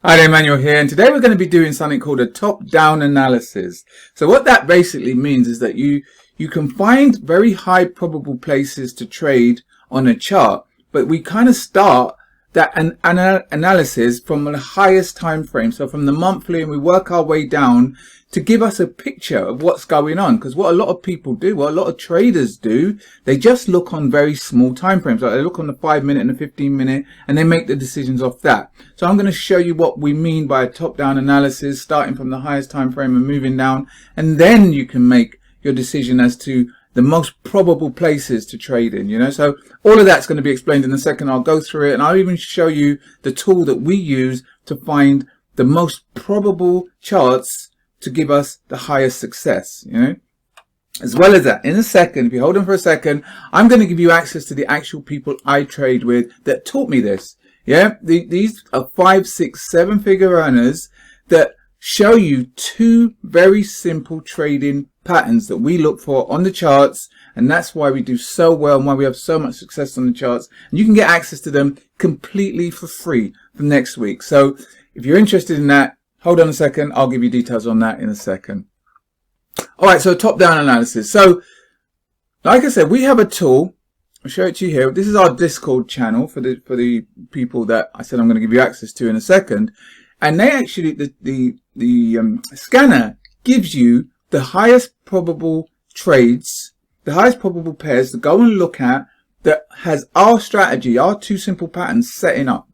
Hi there, Emmanuel here, and today we're going to be doing something called a top-down analysis. So what that basically means is that you can find very high probable places to trade on a chart, but we kind of start that analysis from the highest time frame, so from the monthly, and we work our way down to give us a picture of what's going on. Because what a lot of people do, what a lot of traders do, they just look on very small time frames. Like they look on the 5-minute and the 15-minute, and they make the decisions off that. So I'm going to show you what we mean by a top-down analysis, starting from the highest time frame and moving down, and then you can make your decision as to the most probable places to trade in, you know. So all of that's going to be explained in a second. I'll go through it, and I'll even show you the tool that we use to find the most probable charts to give us the highest success, you know. As well as that, in a second, if you hold on for a second, I'm going to give you access to the actual people I trade with that taught me this. Yeah, these are 5, 6, 7-figure earners that show you two very simple trading patterns that we look for on the charts, and that's why we do so well and why we have so much success on the charts. And you can get access to them completely for free from next week. So if you're interested in that, hold on a second. I'll give you details on that in a second. All right, so top-down analysis. So like I said, we have a tool. I'll show it to you here. This is our Discord channel for the people that I said I'm going to give you access to in a second. And they actually, the scanner gives you the highest probable trades, the highest probable pairs to go and look at that has our strategy, our two simple patterns setting up.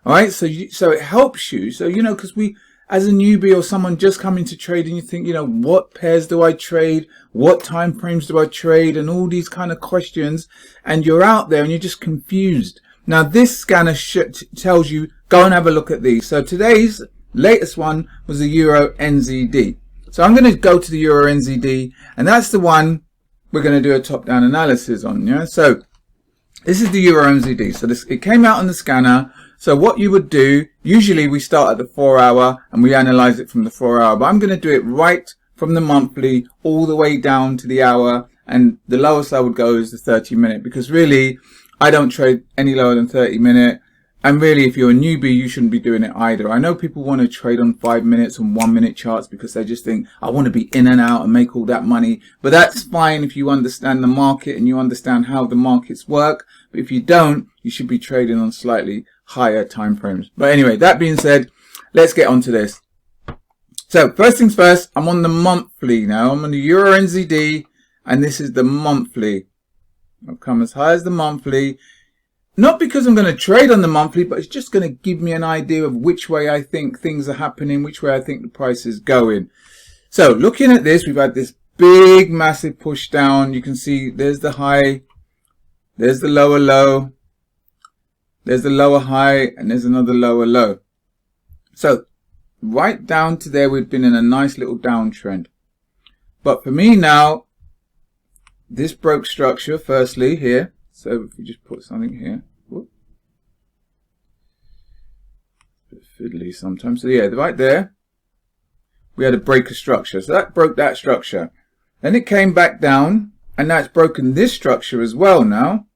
All right, so it helps you. So, you know, because we, as a newbie or someone just coming to trading, you think, you know, what pairs do I trade? What time frames do I trade? And all these kind of questions. And you're out there and you're just confused. Now, this scanner tells you, go and have a look at these. So today's latest one was the Euro NZD. So I'm going to go to the Euro NZD, and that's the one we're going to do a top-down analysis on. Yeah. So this is the Euro NZD. So it came out on the scanner. So what you would do, usually we start at the 4-hour and we analyze it from the 4-hour, but I'm going to do it right from the monthly all the way down to the hour, and the lowest I would go is the 30-minute, because really I don't trade any lower than 30-minute. And really, if you're a newbie, you shouldn't be doing it either. I know people want to trade on 5 minutes and 1-minute charts because they just think, I want to be in and out and make all that money. But that's fine if you understand the market and you understand how the markets work. But if you don't, you should be trading on slightly higher time frames. But anyway, that being said, let's get on to this. So first things first, I'm on the monthly now. I'm on the Euro NZD, and this is the monthly. I've come as high as the monthly. Not because I'm going to trade on the monthly, but it's just going to give me an idea of which way I think things are happening, which way I think the price is going. So looking at this, we've had this big, massive push down. You can see there's the high, there's the lower low, there's the lower high, and there's another lower low. So right down to there, we've been in a nice little downtrend. But for me now, this broke structure firstly here. So if we just put something here, whoop, a bit fiddly sometimes. So yeah, right there, we had a break of structure. So that broke that structure. Then it came back down, and now it's broken this structure as well now.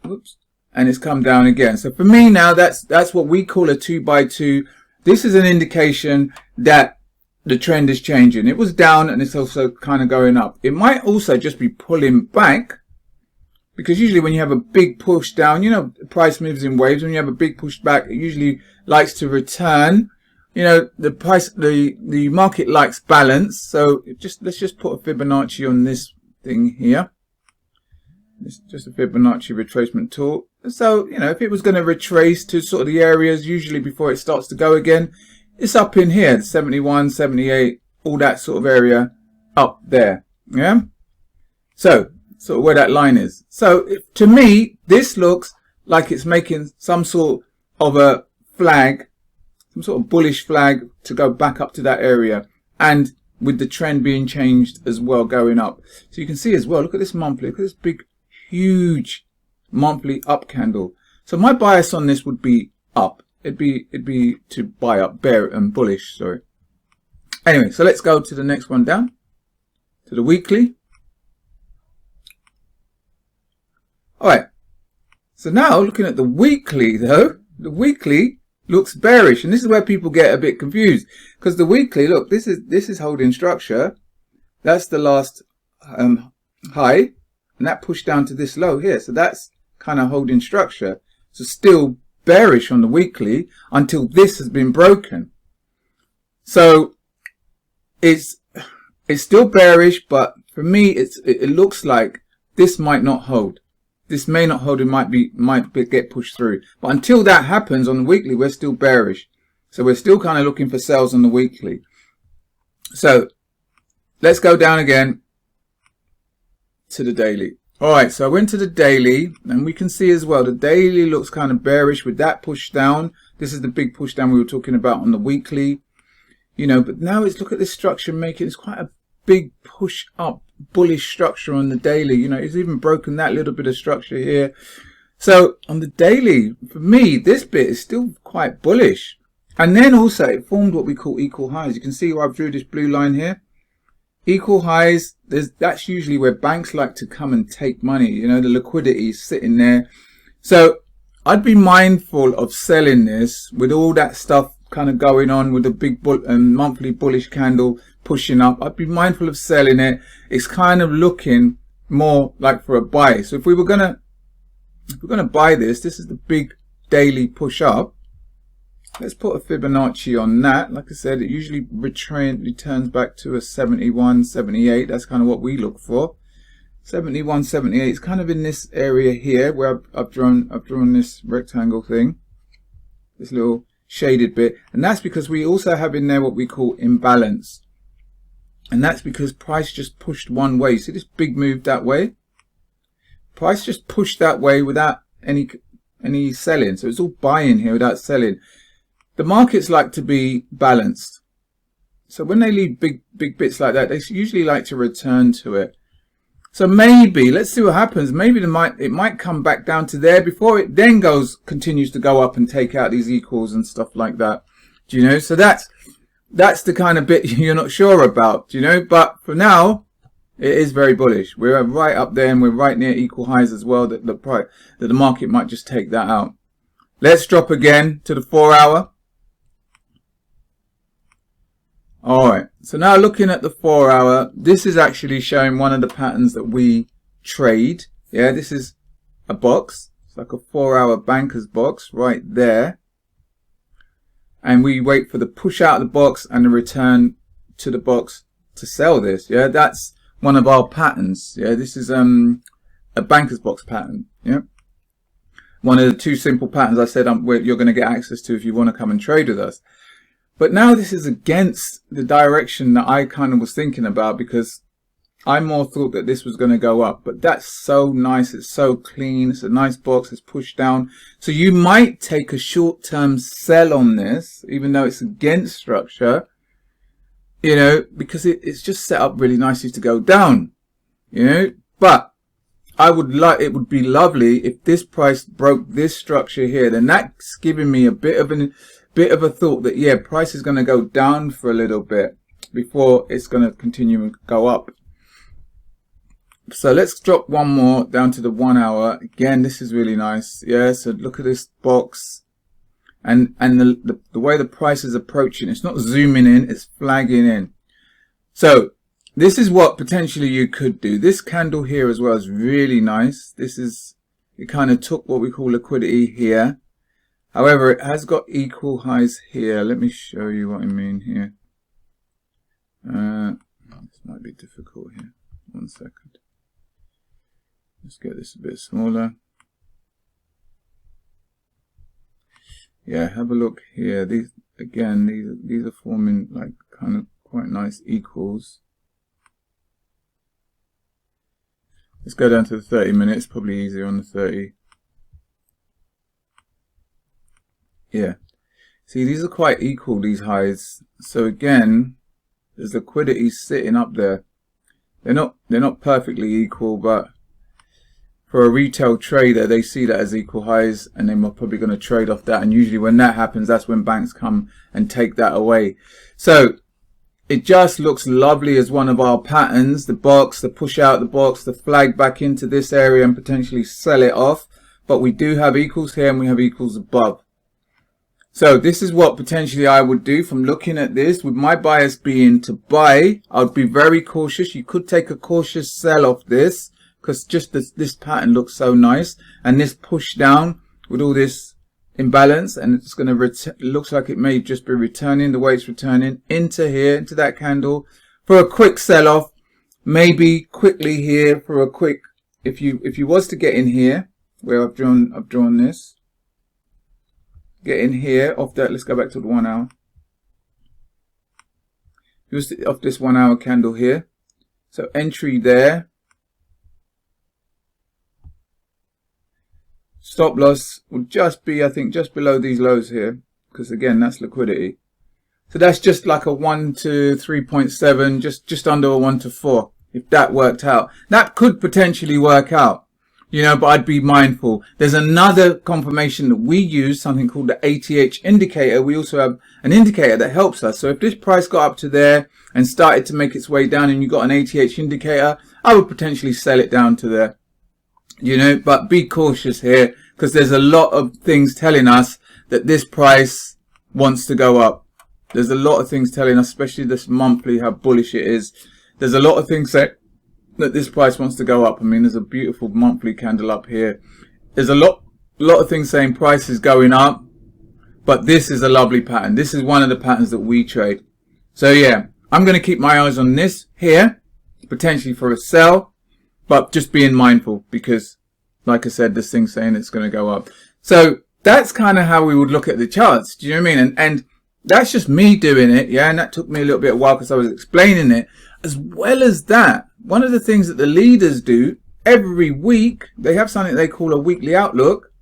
Whoops. And it's come down again. So for me now, that's what we call a 2x2. This is an indication that the trend is changing. It was down and it's also kind of going up. It might also just be pulling back, because usually when you have a big push down, you know, the price moves in waves. When you have a big push back, it usually likes to return. You know, the price, the market likes balance. So let's just put a Fibonacci on this thing here. It's just a Fibonacci retracement tool. So, you know, if it was going to retrace to sort of the areas usually before it starts to go again, it's up in here, 71, 78, all that sort of area up there. Yeah. So, sort of where that line is. So, to me, this looks like it's making some sort of a flag, some sort of bullish flag to go back up to that area. And with the trend being changed as well, going up. So you can see as well, look at this monthly, look at this big, huge monthly up candle. So my bias on this would be up. It'd be to buy up, bear and bullish, sorry. Anyway, so let's go to the next one down, to the weekly. All right. So now looking at the weekly though, the weekly looks bearish, and this is where people get a bit confused, because the weekly, look, this is holding structure. That's the last high, and that pushed down to this low here, so that's kind of holding structure. So still bearish on the weekly until this has been broken. So it's still bearish, but for me it looks like this might not hold. This may not hold, it might get pushed through. But until that happens on the weekly, we're still bearish. So we're still kind of looking for sells on the weekly. So let's go down again to the daily. Alright, so I went to the daily, and we can see as well the daily looks kind of bearish with that push down. This is the big push down we were talking about on the weekly. You know, but now look at this structure making, it's quite a big push up, bullish structure on the daily. You know, it's even broken that little bit of structure here. So on the daily, for me, this bit is still quite bullish. And then also it formed what we call equal highs. You can see where I've drew this blue line here. Equal highs, that's usually where banks like to come and take money. You know, the liquidity is sitting there. So I'd be mindful of selling this with all that stuff kind of going on with the big monthly bullish candle pushing up. I'd be mindful of selling it. It's kind of looking more like for a buy. So if we're gonna buy this is the big daily push up. Let's put a Fibonacci on that. Like I said, it usually returns back to a 71, 78. That's kind of what we look for. 71, 78. It's kind of in this area here where I've drawn this rectangle thing, this little shaded bit, and that's because we also have in there what we call imbalance, and that's because price just pushed one way. See this big move that way? Price just pushed that way without any selling, so it's all buying here without selling. The markets like to be balanced, so when they leave big bits like that, they usually like to return to it. So maybe, let's see what happens. Maybe it might come back down to there before it then continues to go up and take out these equals and stuff like that. Do you know? So that's the kind of bit you're not sure about, do you know? But for now, it is very bullish. We're right up there, and we're right near equal highs as well, that the market might just take that out. Let's drop again to the 4 hour. Alright, so now looking at the 4 hour, this is actually showing one of the patterns that we trade. Yeah, this is a box. It's like a 4 hour banker's box right there. And we wait for the push out of the box and the return to the box to sell this. Yeah, that's one of our patterns. Yeah, this is a banker's box pattern. Yeah, one of the two simple patterns I said you're going to get access to if you want to come and trade with us. But now this is against the direction that I kind of was thinking about, because I more thought that this was going to go up. But that's so nice. It's so clean. It's a nice box. It's pushed down. So you might take a short-term sell on this, even though it's against structure, you know, because it's just set up really nicely to go down, you know. But it would be lovely if this price broke this structure here. Then that's giving me a bit of a thought that, yeah, price is going to go down for a little bit before it's going to continue and go up. So let's drop one more down to the 1 hour. Again, this is really nice. Yeah, so look at this box, and the way the price is approaching. It's not zooming in, it's flagging in. So this is what potentially you could do. This candle here as well is really nice. It kind of took what we call liquidity here. However, it has got equal highs here. Let me show you what I mean here. This might be difficult here. 1 second. Let's get this a bit smaller. Yeah, have a look here. These are forming like kind of quite nice equals. Let's go down to the 30 minutes. Probably easier on the 30. Yeah, see, these are quite equal, these highs. So again, there's liquidity sitting up there. They're not perfectly equal, but for a retail trader, they see that as equal highs, and they're probably going to trade off that. And usually when that happens, that's when banks come and take that away. So it just looks lovely as one of our patterns. The box, the push out the box, the flag back into this area and potentially sell it off. but we do have equals here and we have equals above. So this is what potentially I would do from looking at this, with my bias being to buy. I'd be very cautious. You could take a cautious sell off this, because just this pattern looks so nice, and this push down with all this imbalance, and it's going to looks like it may just be returning the way it's returning into here, into that candle for a quick sell off. Maybe quickly here for a quick, if you was to get in here where I've drawn this, get in here off that. Let's go back to the 1 hour. Use off this 1 hour candle here. So entry there. Stop loss will just be, I think, just below these lows here, because again, that's liquidity. So that's just like a 1 to 3.7, just under a 1 to 4. If that worked out, that could potentially work out. You know, but I'd be mindful. There's another confirmation that we use, something called the ATH indicator. We also have an indicator that helps us. So if this price got up to there and started to make its way down and you got an ATH indicator, I would potentially sell it down to there. You know, but be cautious here, because there's a lot of things telling us that this price wants to go up. There's a lot of things telling us, especially this monthly, how bullish it is. There's a lot of things that this price wants to go up. I mean, there's a beautiful monthly candle up here. There's a lot of things saying price is going up, but this is a lovely pattern. This is one of the patterns that we trade. So yeah, I'm going to keep my eyes on this here, potentially for a sell, but just being mindful, because like I said, this thing's saying it's going to go up. So that's kind of how we would look at the charts. Do you know what I mean? And that's just me doing it. Yeah. And that took me a little bit of a while because I was explaining it. As well as that, one of the things that the leaders do every week, they have something they call a weekly outlook,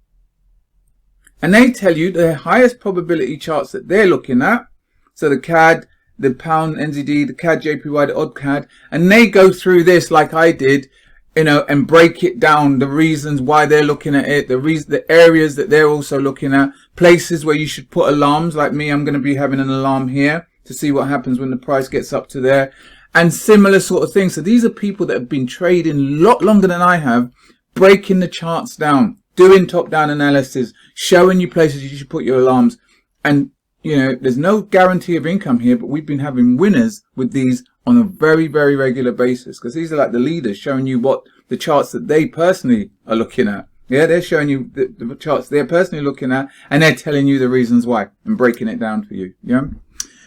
and they tell you the highest probability charts that they're looking at. So the CAD, the pound NZD, the CAD JPY, the odd CAD, and they go through this like I did, you know, and break it down, the reasons why they're looking at it, the areas that they're also looking at, places where you should put alarms. Like me, I'm going to be having an alarm here to see what happens when the price gets up to there. And similar sort of things. So these are people that have been trading a lot longer than I have, breaking the charts down, doing top-down analysis, showing you places you should put your alarms. And, you know, there's no guarantee of income here, but we've been having winners with these on a very, very regular basis, because these are like the leaders showing you what the charts that they personally are looking at. Yeah, they're showing you the charts they're personally looking at, and they're telling you the reasons why and breaking it down for you. Yeah.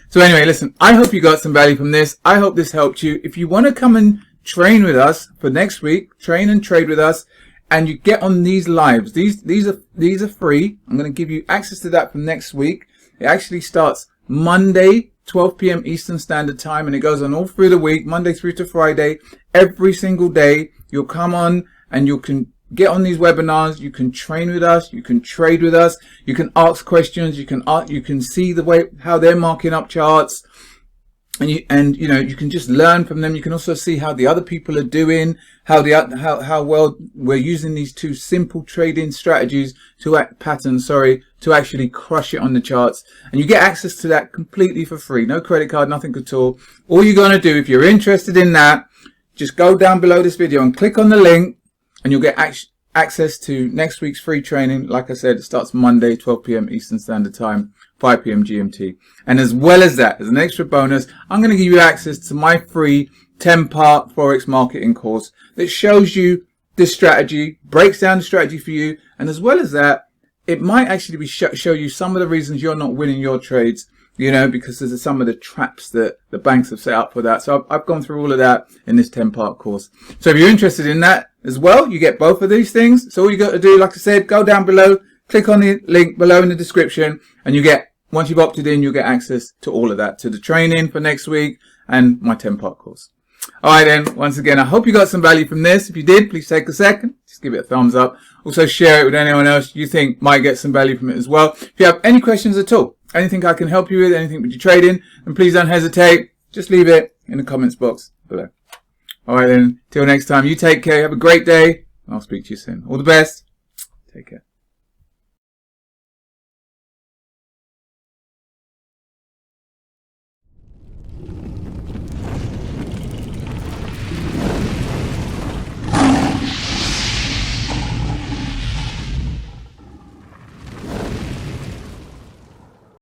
So anyway, listen, I hope you got some value from this. I hope this helped you. If you want to come and train with us for next week, train and trade with us, and you get on these lives, these are free. I'm going to give you access to that for next week. It actually starts Monday, 12 p.m. Eastern Standard Time, and it goes on all through the week, Monday through to Friday. Every single day, you'll come on and you can get on these webinars. You can train with us, you can trade with us, you can ask questions, you can see the way how they're marking up charts, and you know, you can just learn from them. You can also see how the other people are doing, how well we're using these two simple trading strategies to actually crush it on the charts. And you get access to that completely for free, no credit card, nothing at all. All you're going to do, if you're interested in that, just go down below this video and click on the link, and you'll get access to next week's free training. Like I said, it starts Monday, 12 p.m. Eastern Standard Time, 5 p.m. GMT. And as well as that, as an extra bonus, I'm going to give you access to my free 10-part Forex marketing course that shows you this strategy, breaks down the strategy for you. And as well as that, it might actually be show you some of the reasons you're not winning your trades, you know, because there's some of the traps that the banks have set up for that. So I've gone through all of that in this 10-part course. So if you're interested in that as well, you get both of these things. So all you got to do, like I said, go down below, click on the link below in the description, and you get, once you've opted in, you'll get access to all of that, to the training for next week and my 10-part course. All right, then, once again, I hope you got some value from this. If you did, please take a second, just give it a thumbs up. Also share it with anyone else you think might get some value from it as well. If you have any questions at all, anything I can help you with, anything with your trading, then please don't hesitate. Just leave it in the comments box below. All right, then, till next time, you take care. Have a great day. I'll speak to you soon. All the best. Take care.